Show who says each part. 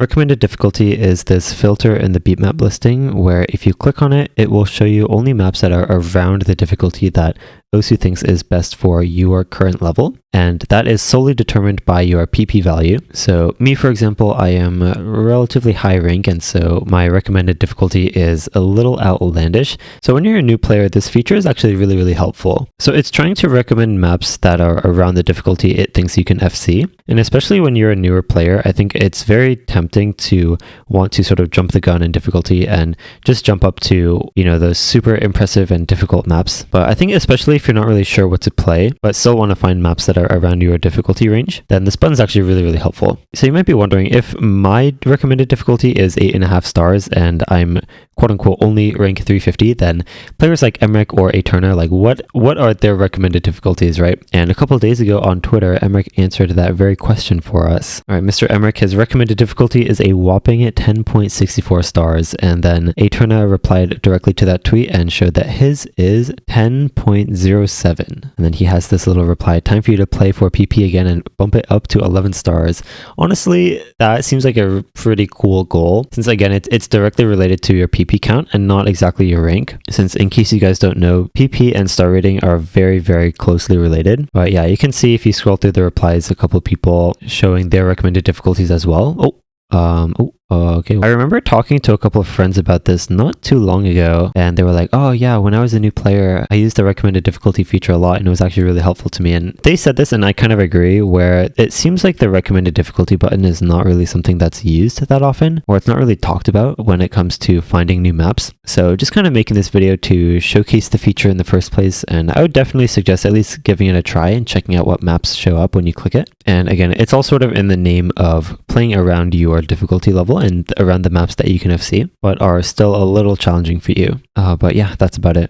Speaker 1: Recommended difficulty is this filter in the beatmap listing where if you click on it, it will show you only maps that are around the difficulty that Osu thinks is best for your current level. And that is solely determined by your PP value. So me, for example, I am relatively high rank, and so my recommended difficulty is a little outlandish. So when you're a new player, this feature is actually really, really helpful. So it's trying to recommend maps that are around the difficulty it thinks you can FC. And especially when you're a newer player, I think it's very tempting to want to sort of jump the gun in difficulty and just jump up to, those super impressive and difficult maps. But I think especially if you're not really sure what to play, but still want to find maps that are around your difficulty range, then this button is actually really, really helpful. So you might be wondering, if my recommended difficulty is 8.5 stars and I'm quote unquote only rank 350, then players like mrekk or Eterna, like what are their recommended difficulties, right? And a couple of days ago on Twitter, mrekk answered that very question for us. All right, Mr. mrekk, his recommended difficulty is a whopping 10.64 stars, and then Eterna replied directly to that tweet and showed that his is 10.07. And then he has this little reply: time for you to play for PP again and bump it up to 11 stars. Honestly, that seems like a pretty cool goal, since again, it's directly related to your PP count and not exactly your rank, since in case you guys don't know, PP and star rating are very, very closely related. But yeah, you can see if you scroll through the replies, a couple of people showing their recommended difficulties as well. Okay. I remember talking to a couple of friends about this not too long ago, and they were like, oh yeah, when I was a new player, I used the recommended difficulty feature a lot, and it was actually really helpful to me. And they said this, and I kind of agree, where it seems like the recommended difficulty button is not really something that's used that often, or it's not really talked about when it comes to finding new maps. So just kind of making this video to showcase the feature in the first place, and I would definitely suggest at least giving it a try and checking out what maps show up when you click it. And again, it's all sort of in the name of playing around your difficulty level and around the maps that you can FC, but are still a little challenging for you. But yeah, that's about it.